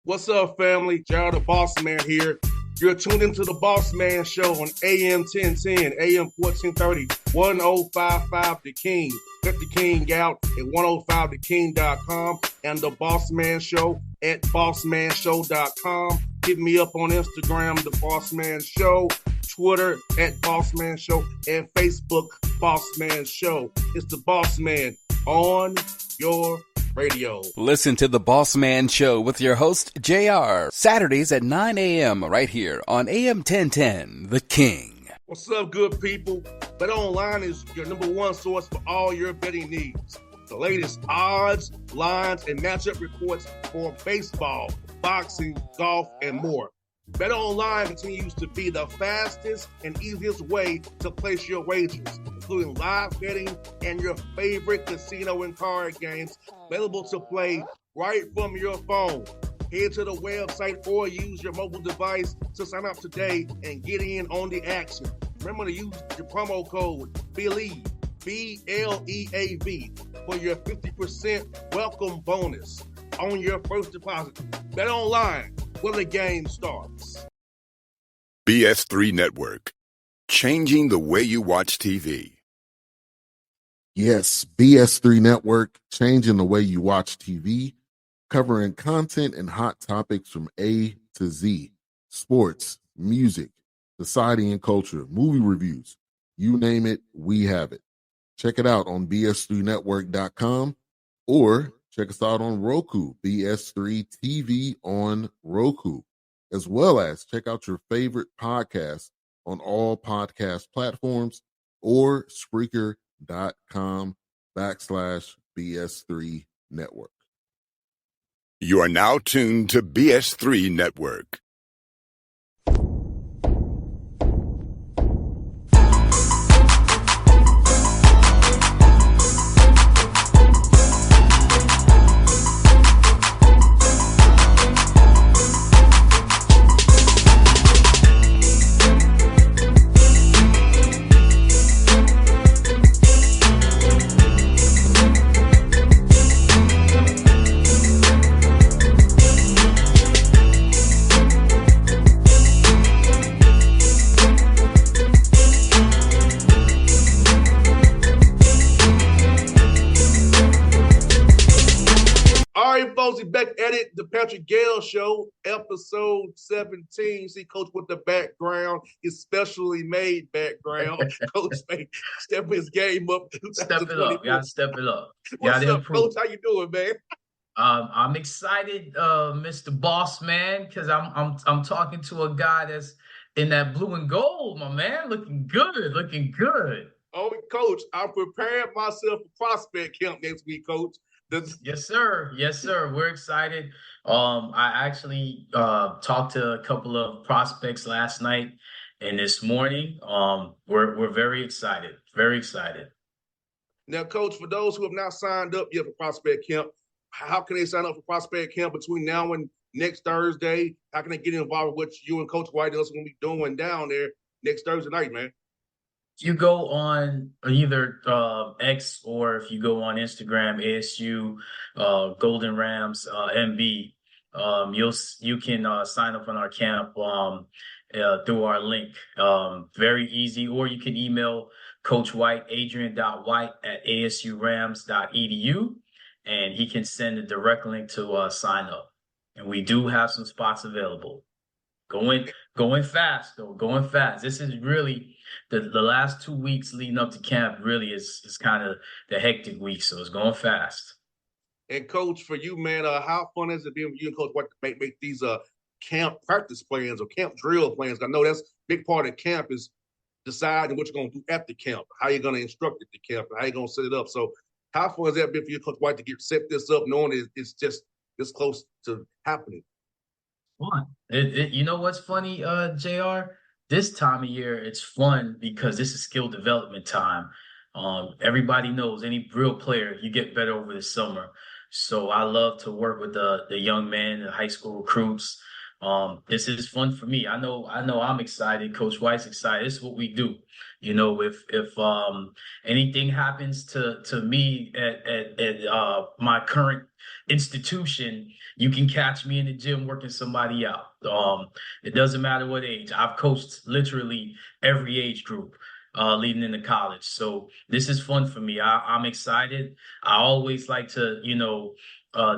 What's up, family? Gerald the Bossman here. You're tuned into the Bossman Show on AM 1010, AM 1430, 1055 The King. Let the King out at 105theking.com and the Bossman Show at bossmanshow.com. Hit me up on Instagram, The Bossman Show, Twitter at Bossman Show, and Facebook, Bossman Show. It's the Bossman on your radio. Listen to the Bossman Show with your host, JR, Saturdays at 9 a.m. right here on AM 1010, The King. What's up, good people? Bet Online is your number one source for all your betting needs. The latest odds, lines, and matchup reports for baseball, boxing, golf, and more. Bet Online continues to be the fastest and easiest way to place your wagers, including live betting and your favorite casino and card games available to play right from your phone. Head to the website or use your mobile device to sign up today and get in on the action. Remember to use your promo code BELIEVE, B-L-E-A-V, for your 50% welcome bonus on your first deposit. Bet Online, where the game starts. BS3 Network, changing the way you watch TV. Yes, BS3 Network, changing the way you watch TV, covering content and hot topics from A to Z, sports, music, society and culture, movie reviews, you name it, we have it. Check it out on bs3network.com or check us out on Roku, BS3 TV on Roku, as well as check out your favorite podcast on all podcast platforms or Spreaker.com/BS3 Network. You are now tuned to BS3 Network. Back at it, the Patrick Gayle Show, episode 17. See, Coach with the background, his specially made background. Coach step his game up. Step it up. Gotta step it up. What's up, Coach? How you doing, man? I'm excited, Mr. Bossman, because I'm talking to a guy that's in that blue and gold, my man. Looking good. Oh, Coach, I'm preparing myself for prospect camp next week, Coach. Yes, sir. We're excited. I actually talked to a couple of prospects last night and this morning. We're very excited. Now, Coach, for those who have not signed up yet for prospect camp, how can they sign up for prospect camp between now and next Thursday? How can they get involved with what you and Coach White is going to be doing down there next Thursday night, man? You go on either X or if you go on Instagram, ASU Golden Rams MB, you can sign up on our camp through our link. Very easy. Or you can email Coach White, adrian.white@asurams.edu, and he can send a direct link to sign up. And we do have some spots available. Going fast, though. Going fast. This is really the last 2 weeks leading up to camp. Really is kind of the hectic week, so it's going fast. And Coach, for you, man, how fun has it been for you and Coach White to make these camp practice plans or camp drill plans? I know that's a big part of camp is deciding what you're going to do at the camp, how you're going to instruct at the camp, how you're going to set it up. So, how fun has that been for you, Coach White, to set this up, knowing it's just this close to happening? Fun. You know what's funny, JR? This time of year, it's fun because this is skill development time. Everybody knows any real player, you get better over the summer. So I love to work with the young men, the high school recruits, This is fun for me. I know I'm excited. Coach White's excited. This is what we do. If anything happens to me at my current institution, you can catch me in the gym working somebody out. It doesn't matter what age. I've coached literally every age group leading into college. So this is fun for me. I'm excited. I always like to,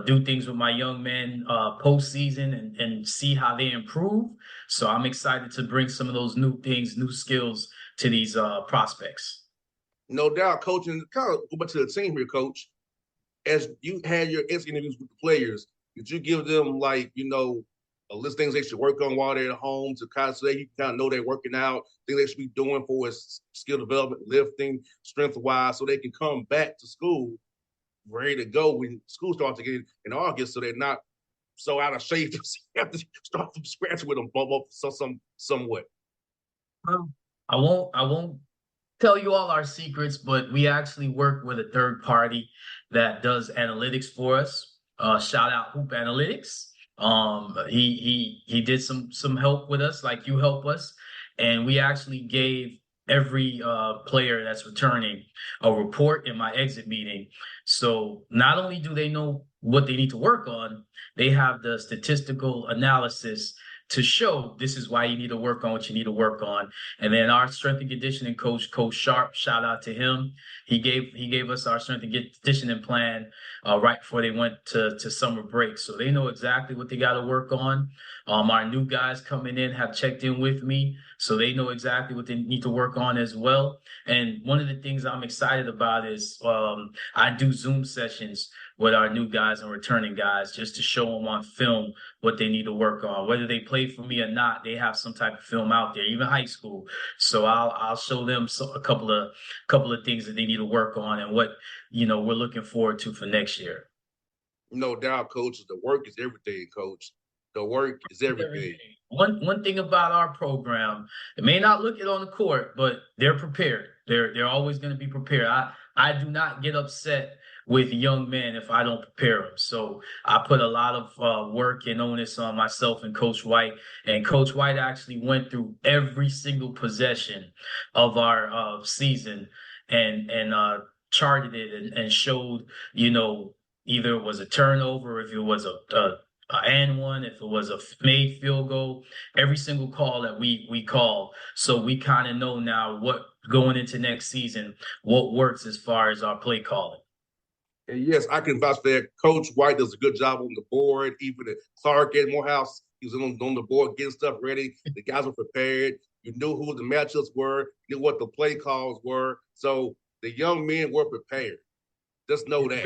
do things with my young men postseason and see how they improve. So I'm excited to bring some of those new things, new skills to these prospects. No doubt, coach. And kind of go back to the team here, coach. As you had your interviews with the players, did you give them a list of things they should work on while they're at home to kind of so you kind of know they're working out, things they should be doing for its skill development, lifting, strength wise, so they can come back to school ready to go when school starts again in August, so they're not so out of shape to have to start from scratch with them, somewhat. I won't tell you all our secrets, but we actually work with a third party that does analytics for us. Shout out Hoop Analytics. He did some help with us, like you help us, and we actually gave every player that's returning a report in my exit meeting. So not only do they know what they need to work on, they have the statistical analysis to show this is why you need to work on what you need to work on. And then our strength and conditioning coach, Coach Sharp, shout out to him. He gave us our strength and conditioning plan right before they went to summer break. So they know exactly what they got to work on. Our new guys coming in have checked in with me, so they know exactly what they need to work on as well. And one of the things I'm excited about is I do Zoom sessions with our new guys and returning guys just to show them on film what they need to work on. Whether they play for me or not, they have some type of film out there, even high school. So I'll show them a couple of things that they need to work on and what we're looking forward to for next year. No doubt, coach. The work is everything, coach. The work is everything. One thing about our program, it may not look it on the court, but they're prepared. They're always going to be prepared. I do not get upset with young men if I don't prepare them. So I put a lot of work and onus on myself and Coach White. And Coach White actually went through every single possession of our season and charted it and showed, either it was a turnover, if it was a and one, if it was a made field goal, every single call that we call. So we kind of know now what going into next season, what works as far as our play calling. And yes, I can vouch for that. Coach White does a good job on the board. Even at Clark and Morehouse, he was on the board getting stuff ready. The guys were prepared. You knew who the matchups were, you knew what the play calls were. So the young men were prepared. Just know that.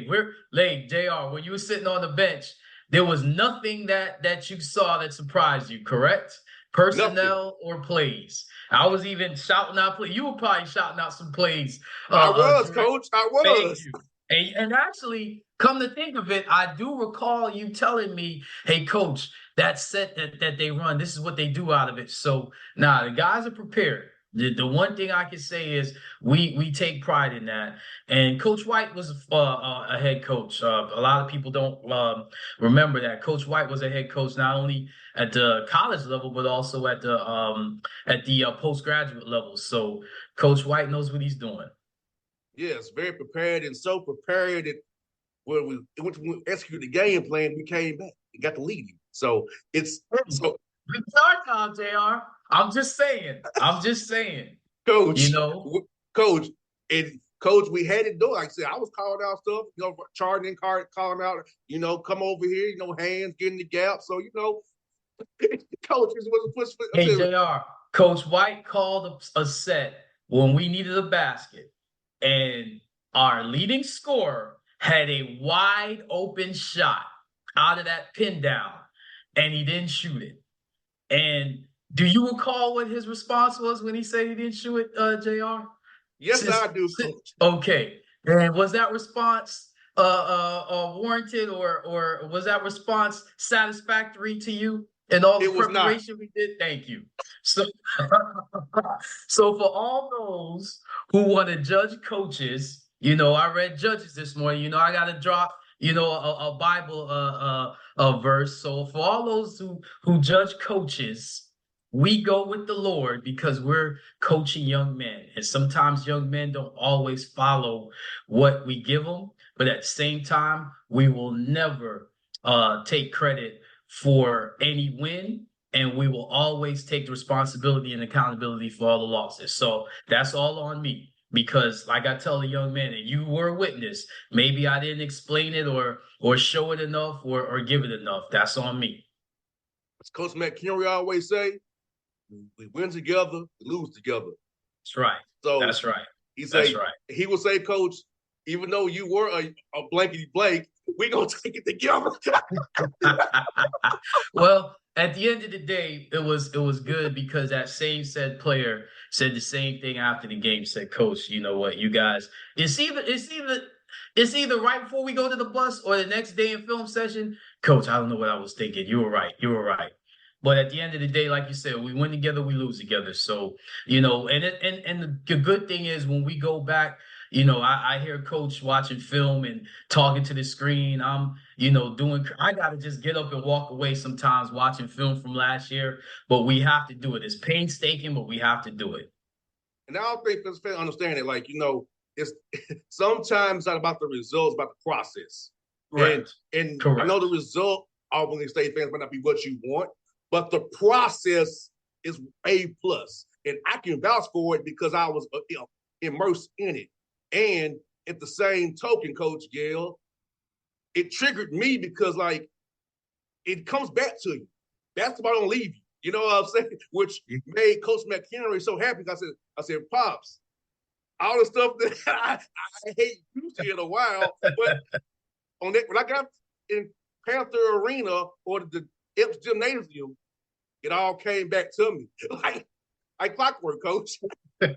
We're JR, when you were sitting on the bench, there was nothing that you saw that surprised you, correct? Personnel or plays. I was even shouting out plays. You were probably shouting out some plays. I was, Coach. I was. And actually, come to think of it, I do recall you telling me, hey, Coach, that set that they run, this is what they do out of it. So, the guys are prepared. The one thing I can say is we take pride in that. And Coach White was a head coach. A lot of people don't remember that. Coach White was a head coach not only at the college level, but also at the postgraduate level. So Coach White knows what he's doing. Yes, very prepared, and so prepared that when we executed the game plan, we came back and got the lead. So it's so. It's our time, JR. I'm just saying. Coach, Coach, we had it done. Like I said, I was calling out stuff, charting and calling out, come over here, hands, getting the gap. So, Coach was push. Hey, JR, Coach White called a set when we needed a basket, and our leading scorer had a wide open shot out of that pin down, and he didn't shoot it. And do you recall what his response was when he said he didn't shoot it, JR? Yes, I do, Coach. Okay. And was that response warranted or was that response satisfactory to you in all the preparation we did? Thank you. So, so for all those who want to judge coaches, I read Judges this morning. I got to drop a Bible a verse. So for all those who judge coaches, we go with the Lord because we're coaching young men, and sometimes young men don't always follow what we give them. But at the same time, we will never take credit for any win, and we will always take the responsibility and accountability for all the losses. So that's all on me. Because, like I tell the young man, and you were a witness, maybe I didn't explain it or show it enough or give it enough. That's on me. As Coach McHenry always say, we win together, we lose together. That's right. So that's right. That's right. He will say, Coach, even though you were a blankety blank, we're gonna take it together. Well, at the end of the day, it was good because that same said player said the same thing after the game. Said, Coach, you know what, you guys, it's either right before we go to the bus or the next day in film session. Coach, I don't know what I was thinking. You were right. But at the end of the day, like you said, we win together, we lose together. So, and the good thing is when we go back, I hear Coach watching film and talking to the screen. I'm, I got to just get up and walk away sometimes watching film from last year. But we have to do it. It's painstaking, but we have to do it. And I don't think fans understand it. Like, it's sometimes not about the results, about the process. Right. And Correct. I know the result, Albany State fans might not be what you want, but the process is A+. And I can vouch for it because I was immersed in it. And at the same token, Coach Gayle, it triggered me because, like, it comes back to you. Basketball don't leave you. You know what I'm saying? Which made Coach McHenry so happy. I said, Pops, all the stuff that I hate used to in a while, but on that, when I got in Panther Arena or the Epps Gymnasium, it all came back to me like clockwork, Coach. JR,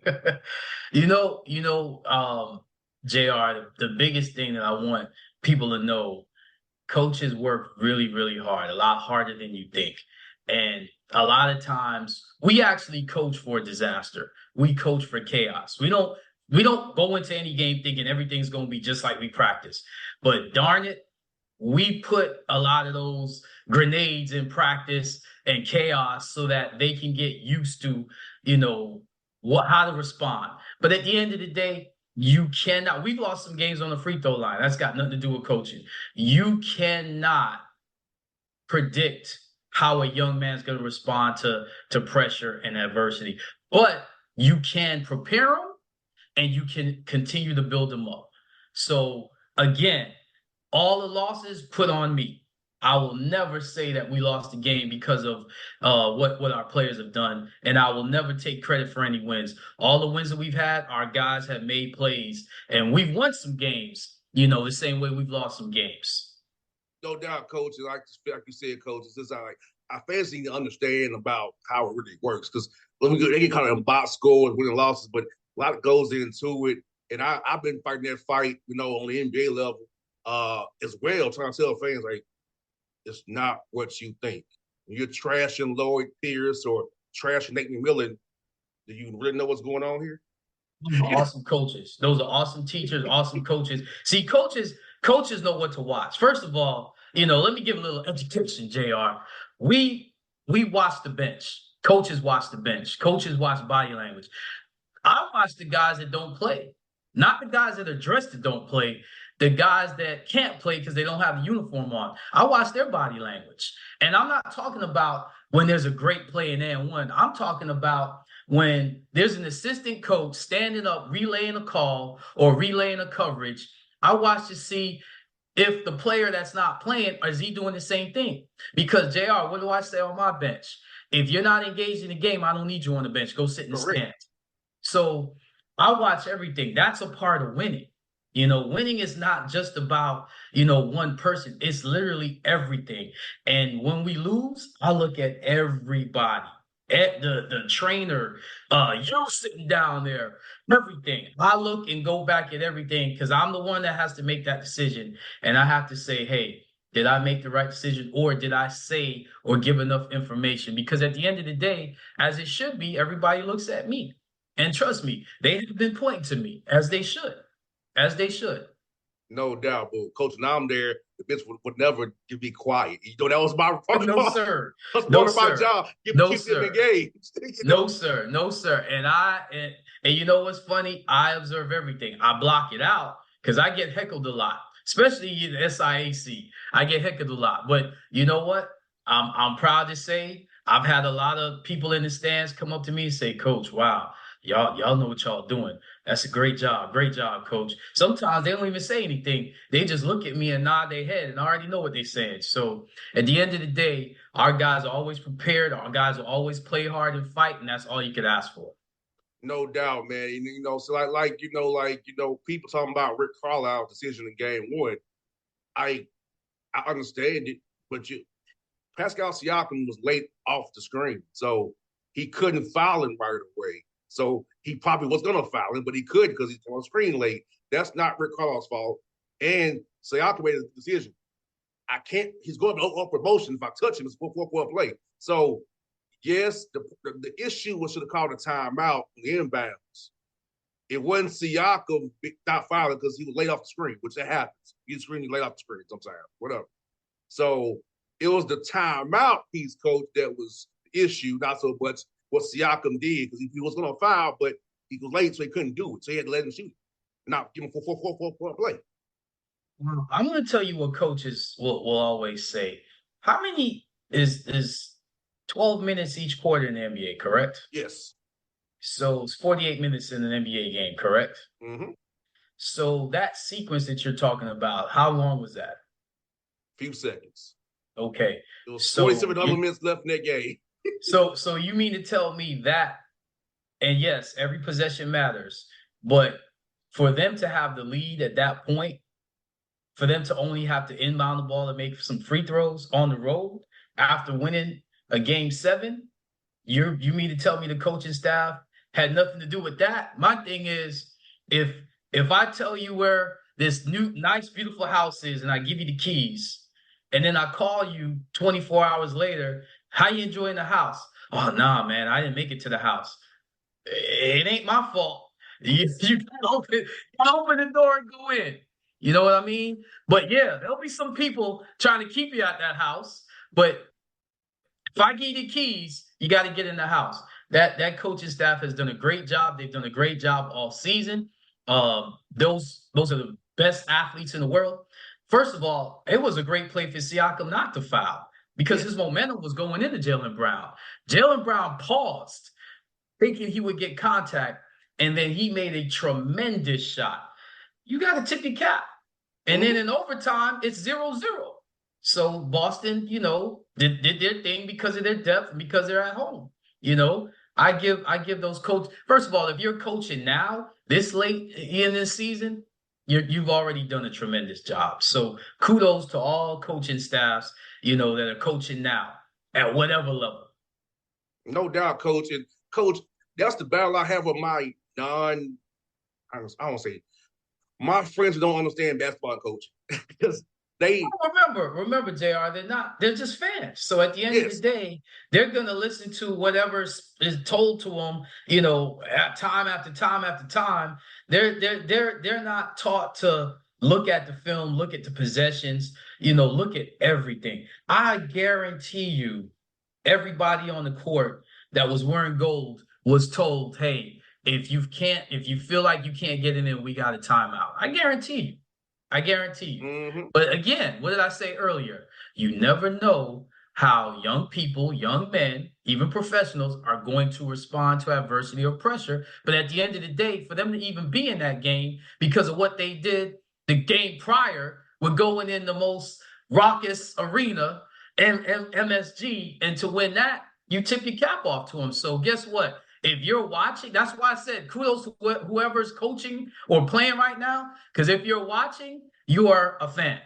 the biggest thing that I want people to know, coaches work really, really hard, a lot harder than you think. And a lot of times we actually coach for disaster. We coach for chaos. We don't go into any game thinking everything's going to be just like we practice. But darn it, we put a lot of those grenades in practice and chaos so that they can get used to, how to respond. But at the end of the day, you cannot. We've lost some games on the free throw line. That's got nothing to do with coaching. You cannot predict how a young man's going to respond to pressure and adversity. But you can prepare them and you can continue to build them up. So again, all the losses put on me. I will never say that we lost the game because of what our players have done, and I will never take credit for any wins. All the wins that we've had, our guys have made plays, and we've won some games, the same way we've lost some games. No doubt, Coach. Like you said, Coach, it's just I fans need to understand about how it really works because they get caught in box scores, winning losses, but a lot goes into it. And I've been fighting that fight, on the NBA level as well, trying to tell fans, like, it's not what you think. When you're trashing Lloyd Pierce or trashing Nate McMillan, do you really know what's going on here? Awesome coaches. Those are awesome teachers, awesome coaches. See, coaches know what to watch. First of all, let me give a little education, JR. We watch the bench. Coaches watch the bench. Coaches watch body language. I watch the guys that don't play, not the guys that are dressed that don't play. The guys that can't play because they don't have the uniform on. I watch their body language. And I'm not talking about when there's a great play in N1. I'm talking about when there's an assistant coach standing up, relaying a call or relaying a coverage. I watch to see if the player that's not playing, is he doing the same thing? Because, JR, what do I say on my bench? If you're not engaged in the game, I don't need you on the bench. Go sit in the stands. So I watch everything. That's a part of winning. Winning is not just about, one person. It's literally everything. And when we lose, I look at everybody, at the trainer, you sitting down there, everything. I look and go back at everything because I'm the one that has to make that decision. And I have to say, hey, did I make the right decision or did I say or give enough information? Because at the end of the day, as it should be, everybody looks at me. And trust me, they have been pointing to me as they should. As they should. No doubt, but Coach, now I'm there. The bitch would never be quiet. That was my No, sir. That's No, part of my sir. job. No, Keep them sir. engaged. No, sir. No, sir. And you know what's funny? I observe everything. I block it out because I get heckled a lot, especially in the SIAC. I get heckled a lot. But you know what? I'm proud to say I've had a lot of people in the stands come up to me and say, Coach, wow, y'all know what y'all doing. That's a great job. Great job, Coach. Sometimes they don't even say anything. They just look at me and nod their head, and I already know what they're saying. So at the end of the day, our guys are always prepared. Our guys will always play hard and fight, and that's all you could ask for. No doubt, man. So people talking about Rick Carlisle's decision in game one. I understand it, but Pascal Siakam was late off the screen, so he couldn't foul him right away. So he probably was going to foul him, but he couldn't because he's on screen late. That's not Rick Carlisle's fault. And Siakam made a decision. I can't. He's going up for motion. If I touch him, it's 4-4 play. So yes, the issue was should have called a timeout on the inbounds. It wasn't Siakam not fouling because he was late off the screen, which that happens. You screen, you late off the screen sometimes, whatever. So it was the timeout piece, Coach, that was the issue, not so much what Siakam did, because he was going to foul, but he was late, so he couldn't do it. So he had to let him shoot it. Not give him 4-4 play. I'm going to tell you what coaches will always say. How many is 12 minutes each quarter in the NBA, correct? Yes. So it's 48 minutes in an NBA game, correct? Mm-hmm. So that sequence that you're talking about, how long was that? Few seconds. Okay. There was 47 other minutes left in that game. So you mean to tell me that, and yes, every possession matters, but for them to have the lead at that point, for them to only have to inbound the ball and make some free throws on the road after winning a game 7, you mean to tell me the coaching staff had nothing to do with that? My thing is, if I tell you where this new nice beautiful house is and I give you the keys, and then I call you 24 hours later, how you enjoying the house? Oh, nah, man, I didn't make it to the house. It ain't my fault. You can open the door and go in. You know what I mean? But yeah, there'll be some people trying to keep you at that house. But if I give you the keys, you got to get in the house. That coaching staff has done a great job. They've done a great job all season. Those are the best athletes in the world. First of all, it was a great play for Siakam not to foul because his momentum was going into Jaylen Brown. Jaylen Brown paused, thinking he would get contact, and then he made a tremendous shot. You got to tip your cap. And then in overtime, it's 0-0. So Boston, did their thing because of their depth and because they're at home. I give those coaches. First of all, if you're coaching now, this late in this season, you've already done a tremendous job. So kudos to all coaching staffs, that are coaching now at whatever level. No doubt, Coach. And Coach, that's the battle I have with my my friends who don't understand basketball coaching because they remember, JR, they're just fans. So at the end of the day, they're gonna listen to whatever is told to them, at time after time after time. They're not taught to look at the film, look at the possessions, look at everything. I guarantee you, everybody on the court that was wearing gold was told, hey, if you feel like you can't get in, we got a timeout. I guarantee you. Mm-hmm. But again, what did I say earlier? You never know how young people, young men, even professionals are going to respond to adversity or pressure. But at the end of the day, for them to even be in that game because of what they did the game prior, with going in the most raucous arena, MSG, and to win that, you tip your cap off to them. So guess what? If you're watching, that's why I said kudos to whoever's coaching or playing right now, because if you're watching, you are a fan.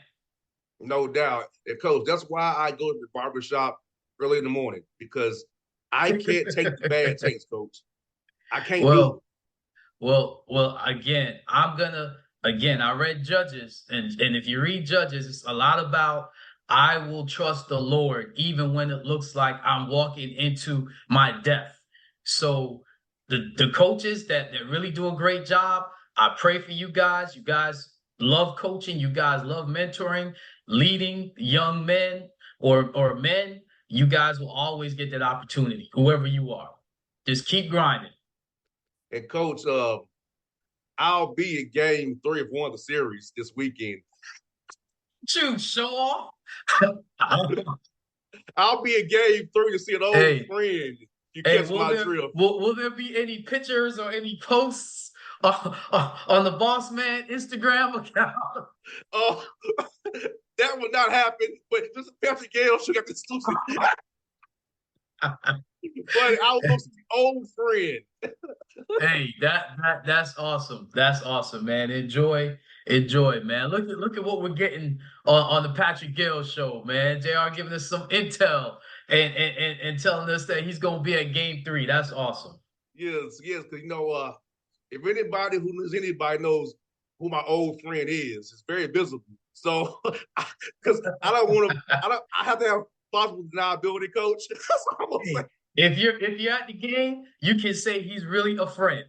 No doubt. And Coach, that's why I go to the barbershop early in the morning, because I can't take the bad takes, Coach. I can't do it. Well, again, I read Judges, and if you read Judges, it's a lot about I will trust the Lord even when it looks like I'm walking into my death. So the coaches that really do a great job, I pray for you guys. You guys love coaching, you guys love mentoring, leading young men or men, you guys will always get that opportunity, whoever you are. Just keep grinding. And Coach, I'll be at Game 3 of one of the series this weekend. Shoot, show off. I'll be at Game 3 to see an old Hey, friend. You hey, catch my drift. will there be any pictures or any posts on the Bossman Instagram account? Oh, that would not happen. But just Pastor Gayle should have exclusive. But I was supposed to be old friend. Hey, that's awesome. That's awesome, man. Enjoy, man. Look at what we're getting on the Patrick Gayle show, man. JR giving us some intel and telling us that he's gonna be at Game 3. That's awesome. Yes, because if anybody who knows anybody knows who my old friend is, it's very visible. So, because I don't want to, I have to have possible deniability, Coach. That's what I'm gonna Hey, say. if you're at the game, you can say he's really a friend.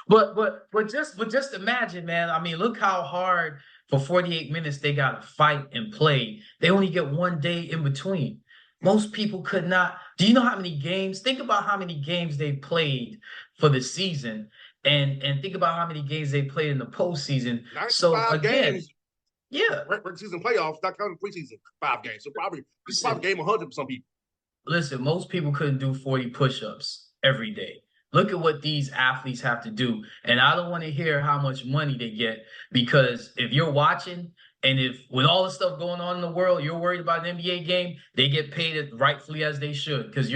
but just imagine, man. I mean, look how hard for 48 minutes they got to fight and play. They only get one day in between. Most people could not. Do you know how many games? Think about how many games they played for the season, and think about how many games they played in the postseason. So 95 again, games, yeah. regular season playoffs, not counting preseason, 5 games. So this is probably game 100 for some people. Listen, most people couldn't do 40 push-ups every day. Look at what these athletes have to do. And I don't want to hear how much money they get, because if you're watching and if with all the stuff going on in the world, you're worried about an NBA game, they get paid it rightfully as they should, because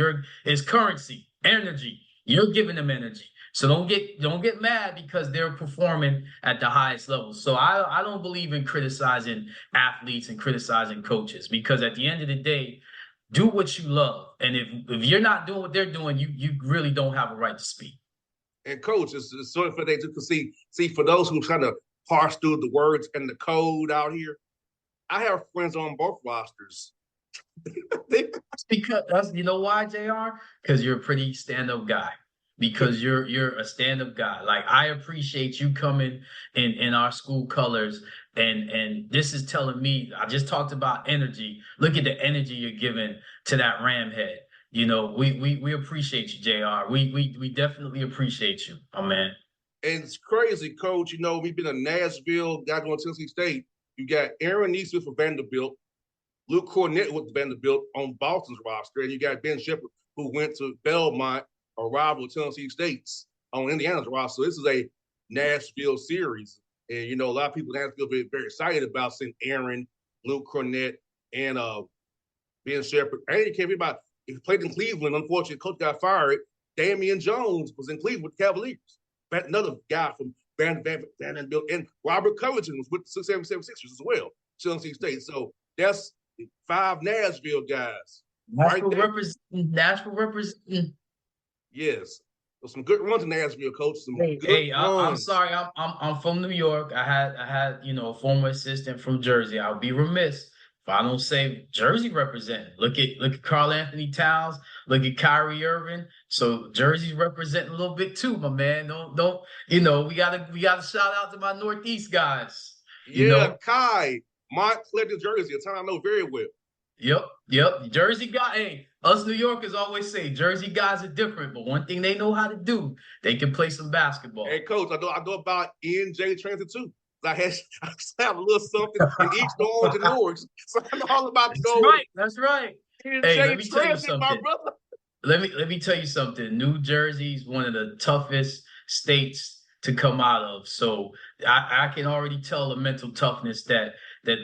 it's currency, energy. You're giving them energy. So don't get mad because they're performing at the highest level. So I don't believe in criticizing athletes and criticizing coaches, because at the end of the day, do what you love. And if you're not doing what they're doing, you really don't have a right to speak. And Coach, it's sort of for they to see for those who trying to parse through the words and the code out here. I have friends on both rosters. Because you know why, JR? Because you're a pretty stand-up guy. Because you're a stand-up guy. Like, I appreciate you coming in our school colors, and this is telling me, I just talked about energy. Look at the energy you're giving to that Ram head. You know, we appreciate you, JR. We definitely appreciate you, my man. And it's crazy, Coach. We've been in Nashville, got going to Tennessee State. You got Aaron Neesmith for Vanderbilt, Luke Cornett with Vanderbilt on Boston's roster, and you got Ben Shepherd, who went to Belmont, a rival of Tennessee State's, on Indiana's roster. So this is a Nashville series. And, a lot of people in Nashville are very excited about seeing Aaron, Luke Cornett, and Ben Shepherd. And you can't be about, if he played in Cleveland, unfortunately, coach got fired. Damian Jones was in Cleveland with the Cavaliers. Another guy from Vanderbilt. And Robert Covington was with the 677 Sixers as well, Tennessee State. So that's 5 Nashville guys. Nashville representing. Yes. There's some good runs in Nashville, Coach. I'm sorry. I'm from New York. I had a former assistant from Jersey. I'll be remiss if I don't say Jersey representing. Look at Karl Anthony Towns. Look at Kyrie Irving. So Jersey's representing a little bit too, my man. Don't we gotta shout out to my Northeast guys. Kai, Montclair, New Jersey, a town I know very well. Yep. Jersey guy. Hey, us New Yorkers always say Jersey guys are different, but one thing they know how to do, they can play some basketball. Hey, Coach, I know about NJ Transit too. I have a little something in East Orange and Newark, so I know all about the gold. That's right. NJ Hey, let me tell you Transit, my something. brother. Let me tell you something. New Jersey is one of the toughest states to come out of. So I can already tell the mental toughness that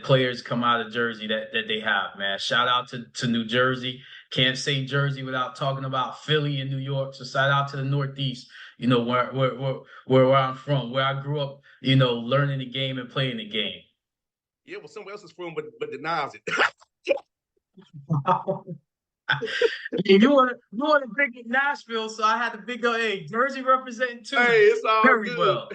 players come out of Jersey that they have, man. Shout out to New Jersey. Can't say Jersey without talking about Philly and New York. So shout out to the Northeast, where I'm from, where I grew up, learning the game and playing the game. Yeah, well, somewhere else is from, but denies it. You want to big in Nashville, so I had to big up. Hey, Jersey representing too. Hey, it's all very good. Well.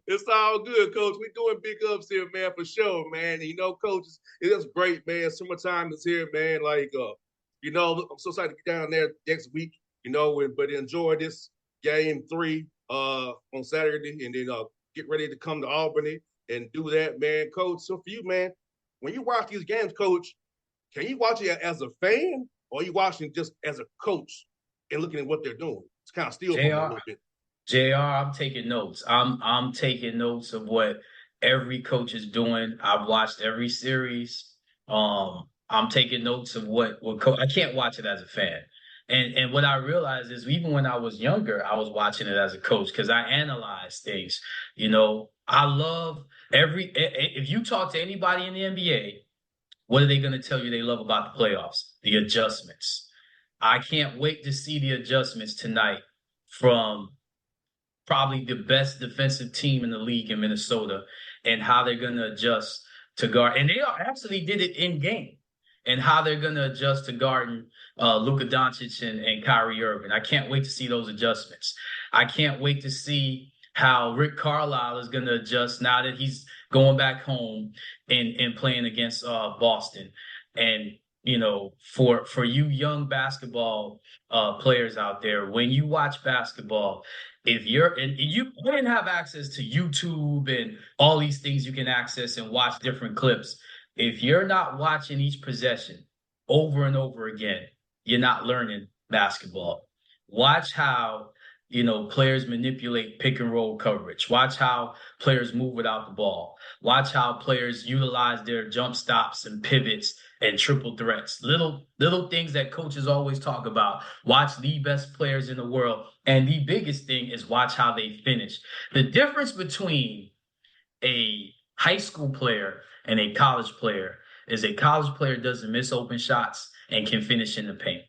It's all good, Coach. We're doing big ups here, man, for sure, man. And, Coach, it's great, man. Summertime is here, man. Like, I'm so excited to get down there next week, but enjoy this game 3 on Saturday, and then get ready to come to Albany and do that, man. Coach, so for you, man, when you watch these games, Coach, can you watch it as a fan or are you watching just as a coach and looking at what they're doing? It's kind of still from a little bit. JR, I'm taking notes. I'm taking notes of what every coach is doing. I've watched every series. I'm taking notes of what I can't watch it as a fan. And what I realized is even when I was younger, I was watching it as a coach because I analyze things. I love if you talk to anybody in the NBA, what are they going to tell you they love about the playoffs? The adjustments. I can't wait to see the adjustments tonight from probably the best defensive team in the league in Minnesota and how they're going to adjust to guard. And they actually did it in game and how they're going to adjust to guarding Luka Doncic and Kyrie Irving. I can't wait to see those adjustments. I can't wait to see how Rick Carlisle is going to adjust now that he's going back home and playing against Boston. And, for you young basketball players out there, when you watch basketball, if you didn't have access to YouTube and all these things you can access and watch different clips, if you're not watching each possession over and over again, you're not learning basketball. Watch how players manipulate pick and roll coverage. Watch how players move without the ball. Watch how players utilize their jump stops and pivots and triple threats. Little things that coaches always talk about. Watch the best players in the world. And the biggest thing is watch how they finish. The difference between a high school player and a college player is a college player doesn't miss open shots and can finish in the paint.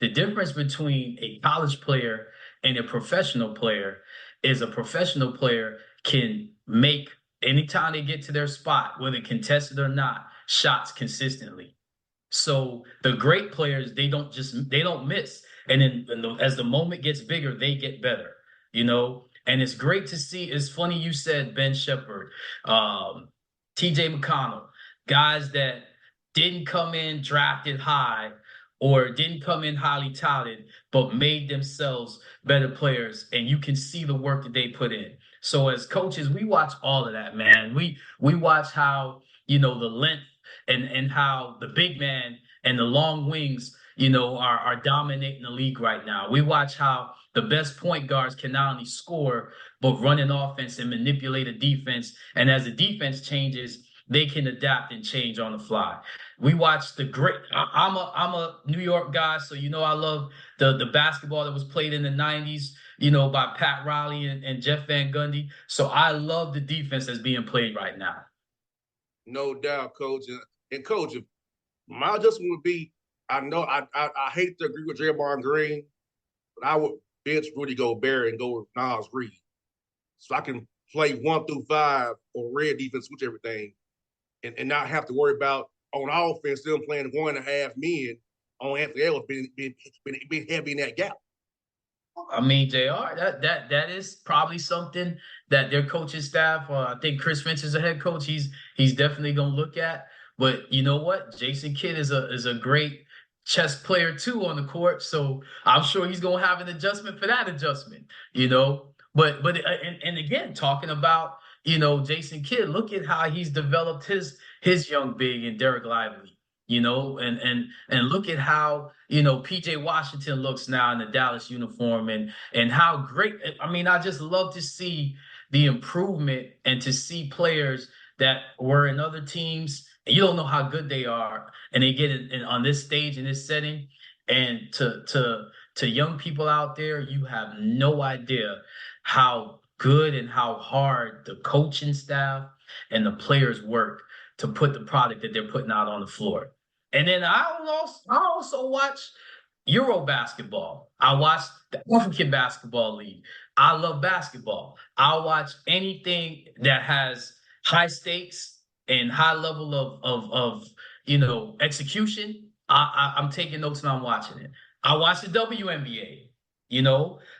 The difference between a college player and a professional player is a professional player can make, anytime they get to their spot, whether contested or not, shots consistently. So the great players, they don't miss. And then as the moment gets bigger, they get better, And it's great to see. It's funny you said Ben Shepherd, TJ McConnell, guys that didn't come in drafted high or didn't come in highly touted, but made themselves better players. And you can see the work that they put in. So as coaches, we watch all of that, man. We watch how, the length and how the big man and the long wings, are dominating the league right now. We watch how the best point guards can not only score, but run an offense and manipulate a defense. And as the defense changes, they can adapt and change on the fly. We watch the great. I'm a New York guy, so I love the basketball that was played in the 90s, by Pat Riley and Jeff Van Gundy. So I love the defense that's being played right now. No doubt, Coach. And Coach, my adjustment would be, I know I hate to agree with Draymond Green, but I would bench Rudy Gobert and go with Nas Reed, so I can play 1 through 5 on red defense, switch everything, and not have to worry about on offense them playing 1.5 men on Anthony Edwards being heavy in that gap. I mean, JR, that is probably something that their coaching staff, I think Chris Finch is a head coach, he's definitely gonna look at. But you know what? Jason Kidd is a great chess player too on the court, so I'm sure he's gonna have an adjustment for that adjustment. But and again, talking about Jason Kidd, look at how he's developed his young big and Derek Lively. And look at how, PJ Washington looks now in the Dallas uniform and how great. I mean, I just love to see the improvement and to see players that were in other teams and you don't know how good they are. And they get it on this stage, in this setting. And to young people out there, you have no idea how good and how hard the coaching staff and the players work to put the product that they're putting out on the floor. And then I also watch Euro basketball. I watch the African Basketball League. I love basketball. I watch anything that has high stakes and high level of execution. I'm taking notes and I'm watching it. I watch the WNBA.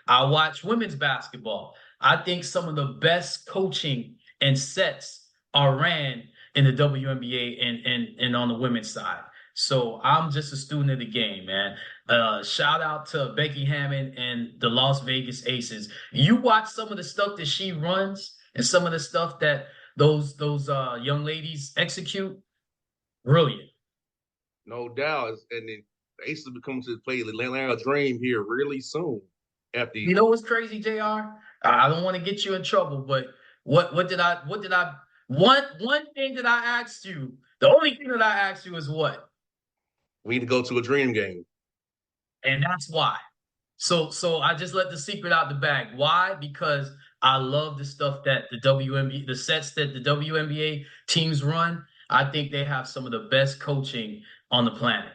I watch women's basketball. I think some of the best coaching and sets are ran in the WNBA and on the women's side. So I'm just a student of the game, man. Shout out to Becky Hammon and the Las Vegas Aces. You watch some of the stuff that she runs And some of the stuff that those young ladies execute, brilliant. No doubt. And then the Aces will be coming to play the Atlanta Dream here really soon. After You know what's crazy, JR? I don't want to get you in trouble, but one thing that I asked you, the only thing that I asked you is what? we need to go to a Dream game. And that's why. So I just let the secret out the bag. Why? Because I love the stuff that the WNBA, the sets that the WNBA teams run. I think they have some of the best coaching on the planet.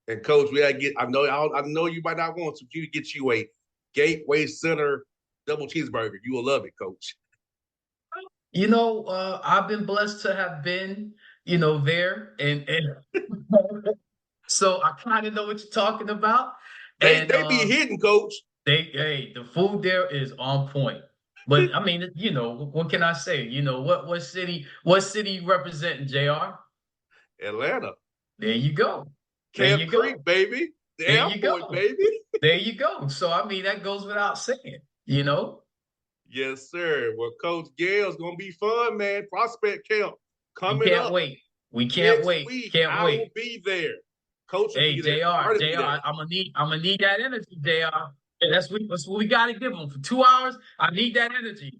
And Coach, we gotta get. I know you might not want to. You get you a Gateway Center double cheeseburger. You will love it, Coach. You know, I've been blessed to have been, there, and so I kind of know what you're talking about. They be hidden, Coach. The food there is on point. But I mean, what can I say? What city you representing, JR? Atlanta. There you go. Camp Creek, baby. The There you airport, go. baby. There you go. So I mean, that goes without saying, Yes, sir. Well, Coach Gayle's gonna be fun, man. Prospect camp coming We can't up. wait. We can't Next wait. week. Can't I wait. will be there. Coach will Hey, be there. JR, Artie will be there. I'm gonna need that energy, JR. And that's what we gotta give them for 2 hours. I need that energy.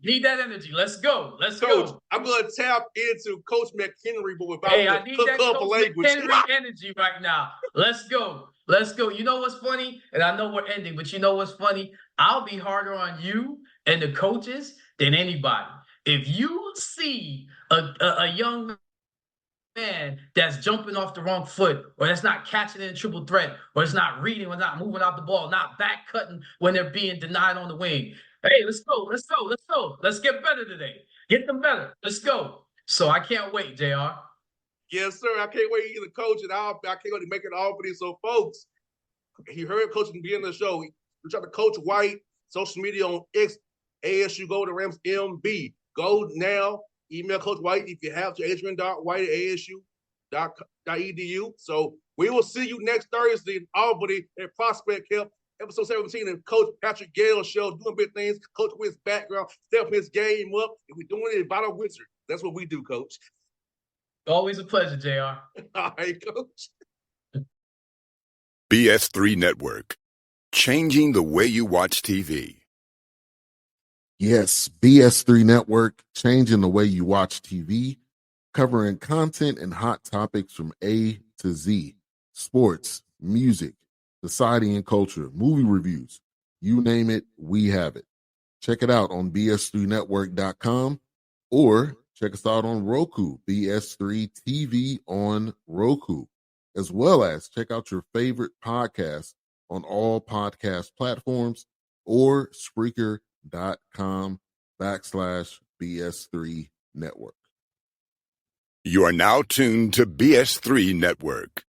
Let's go. Coach, I'm gonna tap into Coach McHenry, but without Hey, the I need that cook up Coach language. McHenry energy right now. Let's go. You know what's funny? And I know we're ending, but you know what's funny? I'll be harder on you and the coaches than anybody. If you see a young man that's jumping off the wrong foot, or that's not catching in a triple threat, or it's not reading, or not moving out the ball, not back cutting when they're being denied on the wing. Hey, let's go. Let's get better today. Get them better. Let's go. So I can't wait, JR. Yes, sir. I can't wait either, Coach, and I can't wait to make it all for these. So, folks, he heard Coach be in the show. Reach out to Coach White, social media on X, ASU Golden Rams MB. Go now. Email Coach White if you have to adrian.white@asu.edu. So we will see you next Thursday in Albany at Prospect Camp, episode 17 of Coach Patrick Gayle show, doing big things. Coach with his background, stepping his game up, and we're doing it about a wizard. That's what we do, Coach. Always a pleasure, JR. All right, Coach. BS3 Network. Changing the way you watch TV. Yes, BS3 Network, changing the way you watch TV, covering content and hot topics from A to Z, sports, music, society and culture, movie reviews, you name it, we have it. Check it out on bs3network.com or check us out on Roku, BS3 TV on Roku, as well as check out your favorite podcast on all podcast platforms or Spreaker.com/BS3 Network. You are now tuned to BS3 Network.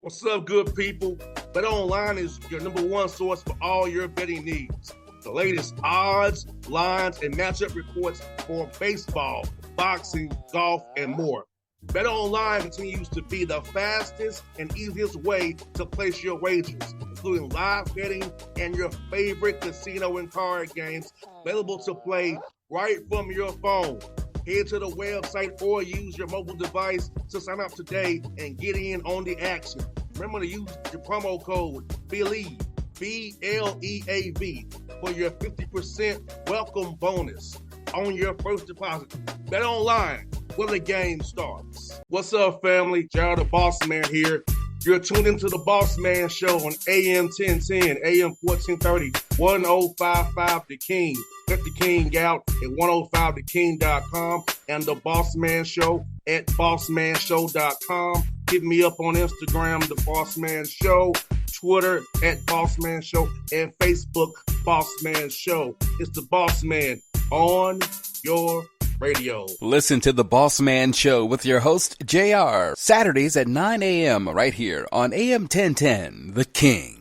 What's up, good people? Bet Online is your number one source for all your betting needs. The latest odds, lines, and matchup reports for baseball, boxing, golf, and more. Bet Online continues to be the fastest and easiest way to place your wagers, including live betting and your favorite casino and card games available to play right from your phone. Head to the website or use your mobile device to sign up today and get in on the action. Remember to use your promo code BELIEVE, BLEAV, for your 50% welcome bonus on your first deposit. Bet Online, where the game starts. What's up, family? Jared the Bossman here. You're tuned into the Bossman Show on AM 1010, AM 1430, 1055 The King. Check The King out at 105theking.com and the Bossman Show at bossmanshow.com. Hit me up on Instagram, The Bossman Show, Twitter at Bossman Show, and Facebook, Bossman Show. It's the Bossman on your radio. Listen to The Bossman Show with your host, JR, Saturdays at 9 a.m. right here on AM 1010, The King.